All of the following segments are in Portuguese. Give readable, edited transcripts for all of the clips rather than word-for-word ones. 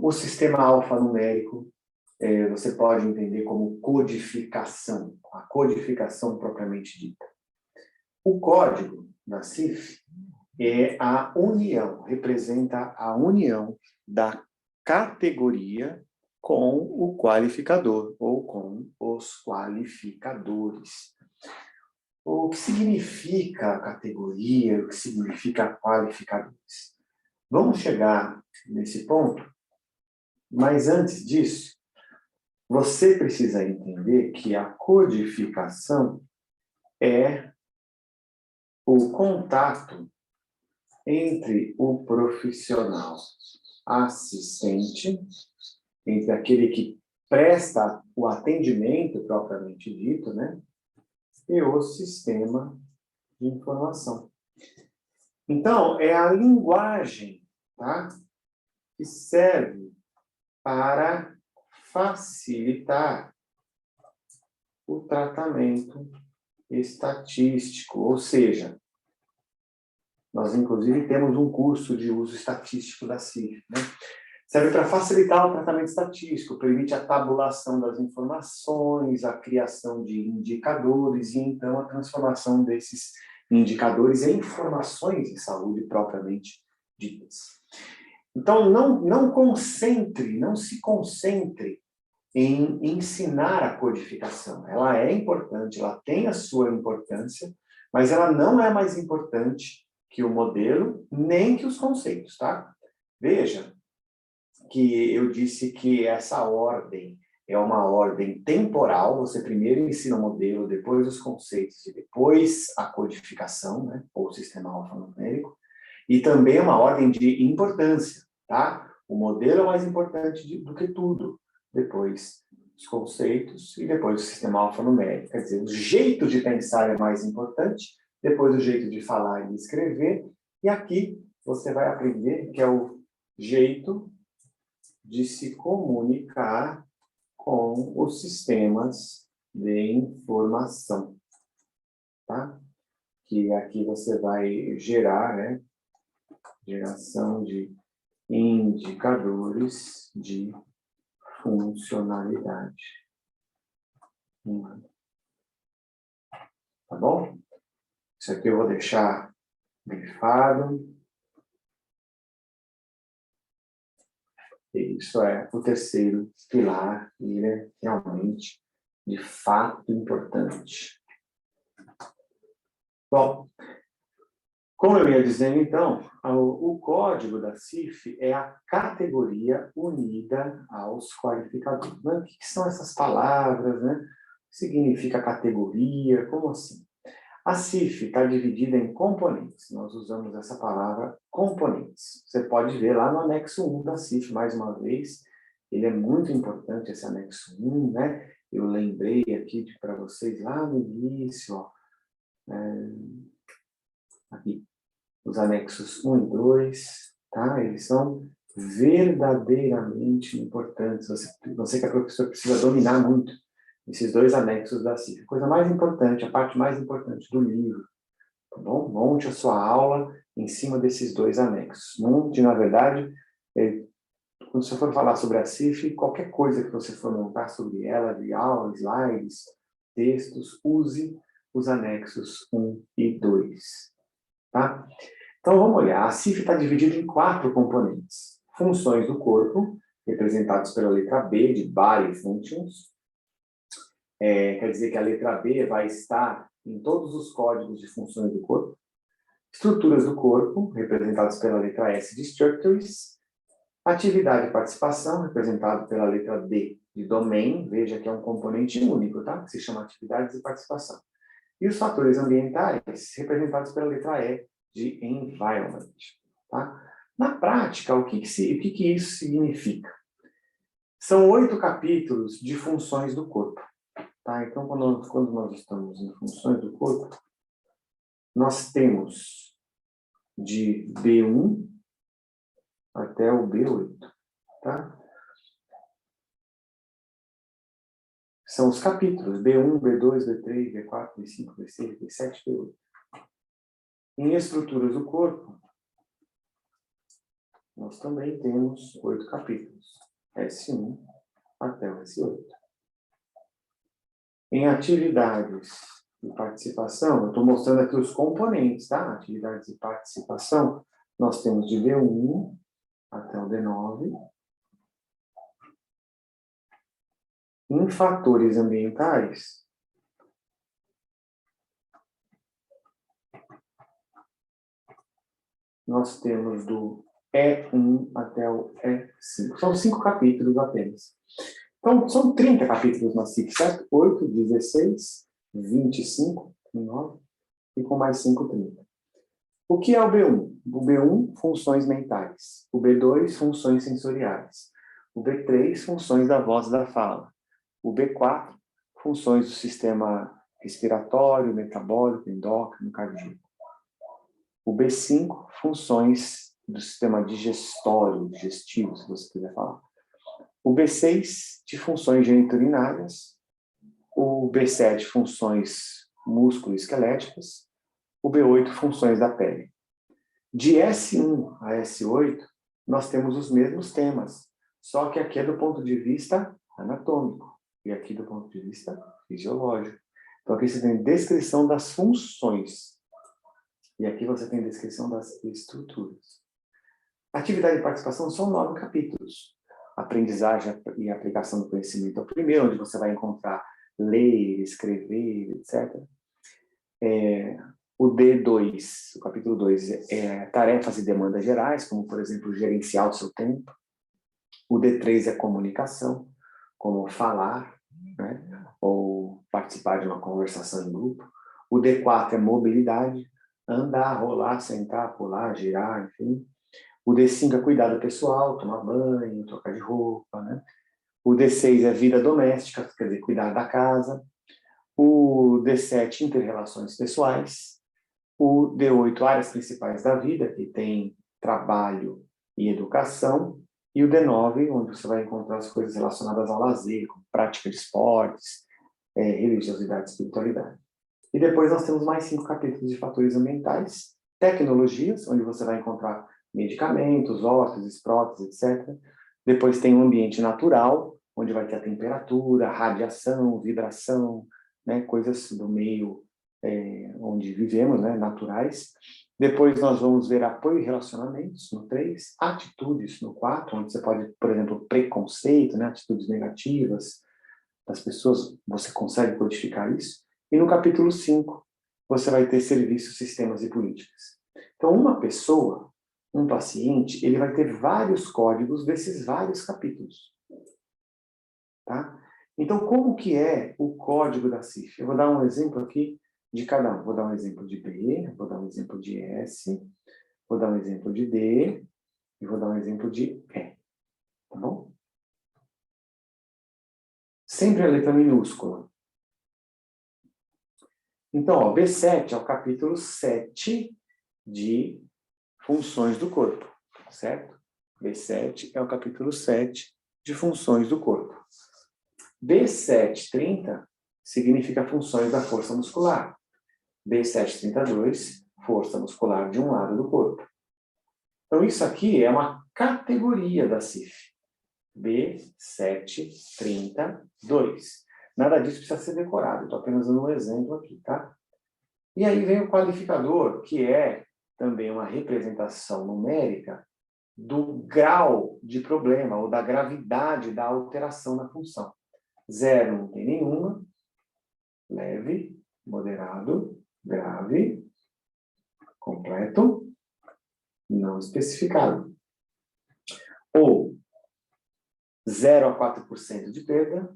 o sistema alfanumérico, você pode entender como codificação, a codificação propriamente dita. O código da CIF é a união, representa a união da categoria com o qualificador, ou com os qualificadores. O que significa categoria, o que significa qualificadores? Vamos chegar nesse ponto, mas antes disso, você precisa entender que a codificação é o contato entre o profissional assistente, entre aquele que presta o atendimento propriamente dito, né? E o sistema de informação. Então, é a linguagem, tá? Que serve para facilitar o tratamento estatístico, ou seja, nós inclusive temos um curso de uso estatístico da CIF, né? Serve para facilitar o tratamento estatístico, permite a tabulação das informações, a criação de indicadores e então a transformação desses indicadores em informações de saúde propriamente ditas. Então, não se concentre em ensinar a codificação. Ela é importante, ela tem a sua importância, mas ela não é mais importante que o modelo, nem que os conceitos, tá? Veja que eu disse que essa ordem é uma ordem temporal, você primeiro ensina o modelo, depois os conceitos e depois a codificação, né, ou o sistema alfanumérico, e também é uma ordem de importância, tá? O modelo é mais importante do que tudo, depois os conceitos e depois o sistema alfanumérico, quer dizer, o jeito de pensar é mais importante, depois o jeito de falar e escrever, e aqui você vai aprender que é o jeito de se comunicar com os sistemas de informação, tá? Que aqui você vai gerar, né? Geração de indicadores de funcionalidade. Tá bom? Isso aqui eu vou deixar grifado. Isso é o terceiro pilar, e ele é realmente, de fato, importante. Bom, como eu ia dizendo, então, o código da CIF é a categoria unida aos qualificadores. Mas o que são essas palavras, né? O que significa categoria? Como assim? A CIF está dividida em componentes. Nós usamos essa palavra componentes. Você pode ver lá no anexo 1 da CIF, mais uma vez. Ele é muito importante, esse anexo 1, né? Eu lembrei aqui para vocês lá no início, ó, aqui, os anexos 1 e 2, tá? Eles são verdadeiramente importantes. Você que é professor precisa dominar muito esses dois anexos da CIF. A coisa mais importante, a parte mais importante do livro, tá bom? Monte a sua aula em cima desses dois anexos. Monte, na verdade, quando você for falar sobre a CIF, qualquer coisa que você for montar sobre ela, de aula, slides, textos, use os anexos 1 e 2, tá? Então, vamos olhar. A CIF está dividida em 4 componentes. Funções do corpo, representados pela letra B, de Body Functions. Quer dizer que a letra B vai estar em todos os códigos de funções do corpo. Estruturas do corpo, representadas pela letra S, de Structures. Atividade e participação, representado pela letra D, de Domain. Veja que é um componente único, tá? Que se chama atividades e participação. E os fatores ambientais, representados pela letra E, de Environment, tá? Na prática, o que isso significa? São 8 capítulos de funções do corpo. Tá? Então, quando nós estamos em funções do corpo, nós temos de B1 até o B8. Tá? São os capítulos B1, B2, B3, B4, B5, B6, B7, B8. Em estruturas do corpo, nós também temos 8 capítulos, S1 até o S8. Em atividades de participação, eu estou mostrando aqui os componentes, tá? Atividades de participação, nós temos de D1 até o D9. Em fatores ambientais, nós temos do E1 até o E5. São 5 capítulos apenas. Então, são 30 capítulos na CIF, certo? 8, 16, 25, 9 e com mais 5, 30. O que é o B1? O B1, funções mentais. O B2, funções sensoriais. O B3, funções da voz e da fala. O B4, funções do sistema respiratório, metabólico, endócrino, cardíaco. O B5, funções do sistema digestivo, se você quiser falar. O B6, de funções geniturinárias. O B7, funções músculo-esqueléticas. O B8, funções da pele. De S1 a S8, nós temos os mesmos temas, só que aqui é do ponto de vista anatômico e aqui do ponto de vista fisiológico. Então aqui você tem descrição das funções e aqui você tem descrição das estruturas. Atividade de participação são 9 capítulos. Aprendizagem e aplicação do conhecimento é o primeiro, onde você vai encontrar ler, escrever, etc. O D2, o capítulo 2, é tarefas e demandas gerais, como, por exemplo, gerenciar o seu tempo. O D3 é comunicação, como falar, né? Ou participar de uma conversação em grupo. O D4 é mobilidade, andar, rolar, sentar, pular, girar, enfim. O D5 é cuidado pessoal, tomar banho, trocar de roupa, né? O D6 é vida doméstica, quer dizer, cuidar da casa. O D7, inter-relações pessoais. O D8, áreas principais da vida, que tem trabalho e educação. E o D9, onde você vai encontrar as coisas relacionadas ao lazer, como prática de esportes, religiosidade e espiritualidade. E depois nós temos mais 5 capítulos de fatores ambientais, tecnologias, onde você vai encontrar medicamentos, órteses, próteses, etc. Depois tem o ambiente natural, onde vai ter a temperatura, radiação, vibração, né, coisas do meio onde vivemos, né, naturais. Depois nós vamos ver apoio e relacionamentos, no 3, atitudes, no 4, onde você pode, por exemplo, preconceito, né, atitudes negativas das pessoas, você consegue codificar isso. E no capítulo 5, você vai ter serviços, sistemas e políticas. Então, uma pessoa, um paciente, ele vai ter vários códigos desses vários capítulos. Tá? Então, como que é o código da CIF? Eu vou dar um exemplo aqui de cada um. Vou dar um exemplo de B, vou dar um exemplo de S, vou dar um exemplo de D e vou dar um exemplo de E. Tá bom? Sempre a letra minúscula. Então, ó, B7 é o capítulo 7 de funções do corpo, certo? B7 é o capítulo 7 de funções do corpo. B730 significa funções da força muscular. B732, força muscular de um lado do corpo. Então, isso aqui é uma categoria da CIF. B732. Nada disso precisa ser decorado, estou apenas dando um exemplo aqui, tá? E aí vem o qualificador, que é também uma representação numérica do grau de problema, ou da gravidade da alteração na função. 0 não tem nenhuma, leve, moderado, grave, completo, não especificado. Ou 0 a 4% de perda,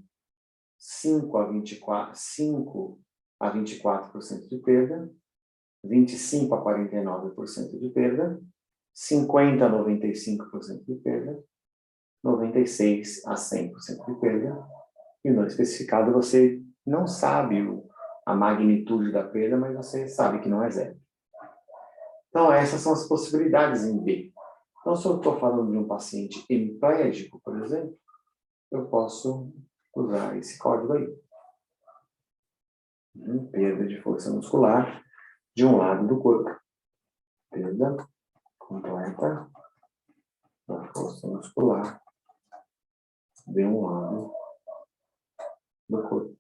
5 a 24% de perda, 25 a 49% de perda, 50 a 95% de perda, 96 a 100% de perda, e o não especificado você não sabe a magnitude da perda, mas você sabe que não é 0. Então, essas são as possibilidades em B. Então, se eu estou falando de um paciente hemiplégico, por exemplo, eu posso usar esse código aí. Perda de força muscular de um lado do corpo. Perda completa da força muscular de um lado do corpo.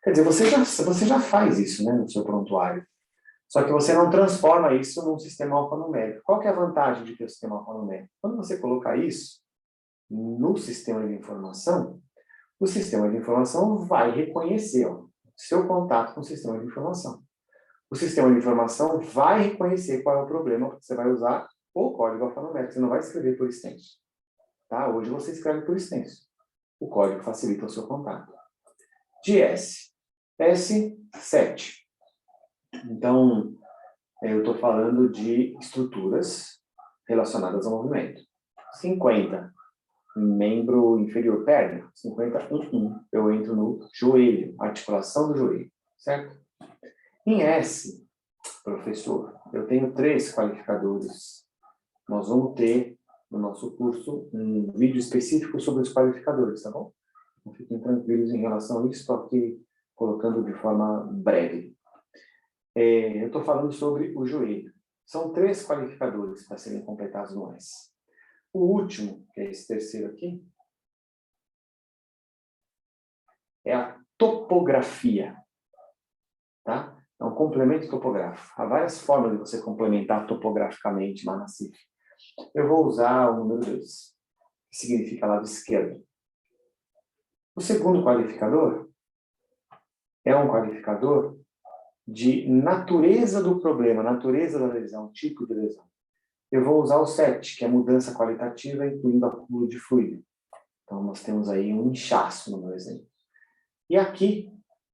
Quer dizer, você já faz isso, né, no seu prontuário. Só que você não transforma isso num sistema alfanumérico. Qual que é a vantagem de ter o sistema alfanumérico? Quando você colocar isso no sistema de informação, o sistema de informação vai reconhecer seu contato com o sistema de informação. O sistema de informação vai reconhecer qual é o problema, porque você vai usar o código alfanumérico. Você não vai escrever por extenso. Tá? Hoje você escreve por extenso. O código facilita o seu contato. De S. S7. Então, eu estou falando de estruturas relacionadas ao movimento. 50, membro inferior, perna. 50, eu entro no joelho, articulação do joelho, certo? Em S, professor, eu tenho 3 qualificadores. Nós vamos ter, no nosso curso, um vídeo específico sobre os qualificadores, tá bom? Não fiquem tranquilos em relação a isso, estou aqui colocando de forma breve. Eu estou falando sobre o joelho. São 3 qualificadores para serem completados no S. O último, que é esse terceiro aqui, é a topografia. Tá? É um complemento topográfico. Há várias formas de você complementar topograficamente lá na CIF. Eu vou usar o número 2, que significa lado esquerdo. O segundo qualificador é um qualificador de natureza do problema, natureza da lesão, tipo de lesão. Eu vou usar o 7, que é mudança qualitativa, incluindo acúmulo de fluido. Então, nós temos aí um inchaço no meu exemplo. E aqui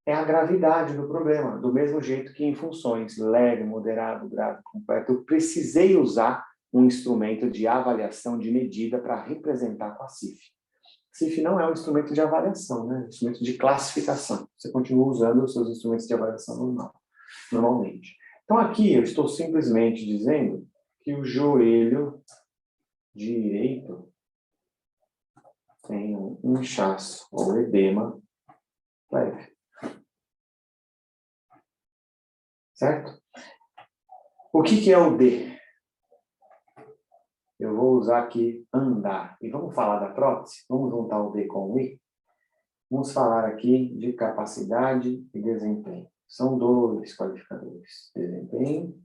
é a gravidade do problema, do mesmo jeito que em funções leve, moderado, grave, completo, eu precisei usar um instrumento de avaliação de medida para representar com a CIF. CIF não é um instrumento de avaliação, né? É um instrumento de classificação. Você continua usando os seus instrumentos de avaliação normalmente. Então, aqui eu estou simplesmente dizendo que o joelho direito tem um inchaço ou edema leve. Certo? O que é o D? Eu vou usar aqui andar. E vamos falar da prótese? Vamos juntar o D com o I? Vamos falar aqui de capacidade e desempenho. São 2 qualificadores. Desempenho,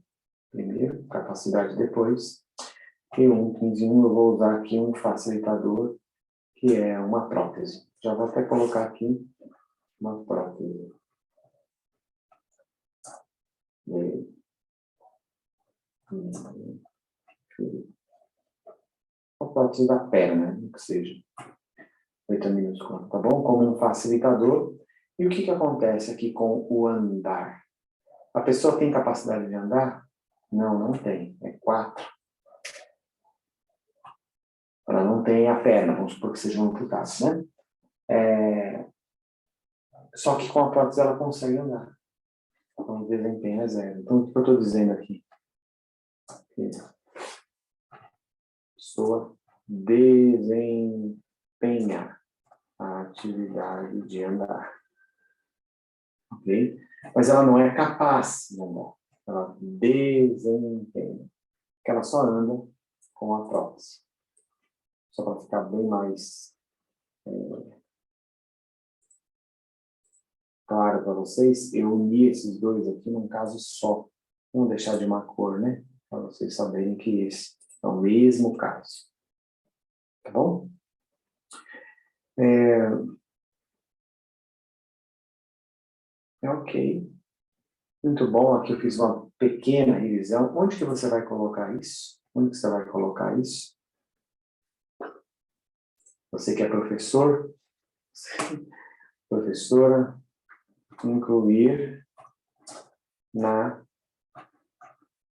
primeiro, capacidade depois. E 15 eu vou usar aqui um facilitador, que é uma prótese. Já vou até colocar aqui uma prótese. A prótese da perna, que seja. Letra minúscula, tá bom? Como um facilitador. E o que acontece aqui com o andar? A pessoa tem capacidade de andar? Não, não tem. É 4. Ela não tem a perna, vamos supor que seja um amputado, né? Só que com a prótese ela consegue andar. Então o desempenho é 0. Então o que eu estou dizendo aqui? Que a pessoa desempenha a atividade de andar. Ok? Mas ela não é capaz de andar. Ela desempenha. Porque ela só anda com a prótese. Só para ficar bem mais claro para vocês, eu uni esses dois aqui num caso só. Vamos deixar de uma cor, né? Para vocês saberem que esse é o mesmo caso. Tá bom? Ok. Muito bom. Aqui eu fiz uma pequena revisão. Onde que você vai colocar isso? Onde que você vai colocar isso? Você que é professor, professora, incluir na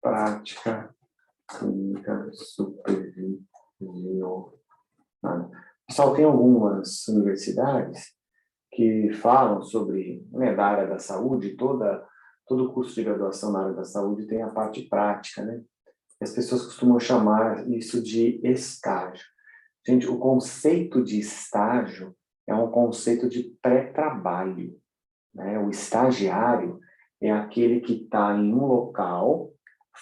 prática clínica supervisionada. Pessoal, tem algumas universidades que falam sobre, né, da área da saúde, todo o curso de graduação na área da saúde tem a parte prática, né? As pessoas costumam chamar isso de estágio. Gente, o conceito de estágio é um conceito de pré-trabalho, né? O estagiário é aquele que está em um local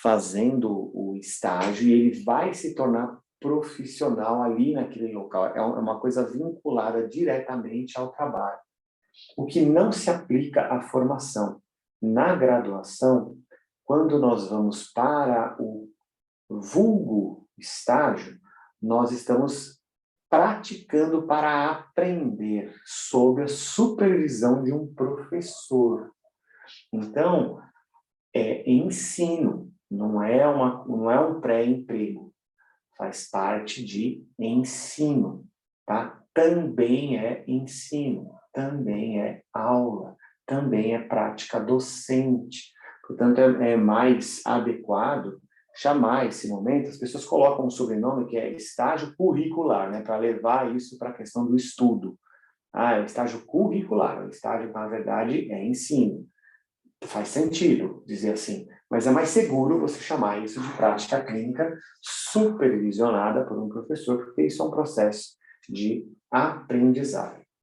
fazendo o estágio e ele vai se tornar profissional ali naquele local, é uma coisa vinculada diretamente ao trabalho. O que não se aplica à formação. Na graduação, quando nós vamos para o vulgo estágio, nós estamos praticando para aprender sob a supervisão de um professor. Então, é ensino, não é um pré-emprego, faz parte de ensino, tá? Também é ensino, também é aula, também é prática docente. Portanto, é mais adequado chamar esse momento, as pessoas colocam um sobrenome que é estágio curricular, né, para levar isso para a questão do estudo. É estágio curricular, o estágio, na verdade, é ensino. Faz sentido dizer assim, mas é mais seguro você chamar isso de prática clínica supervisionada por um professor, porque isso é um processo de aprendizagem.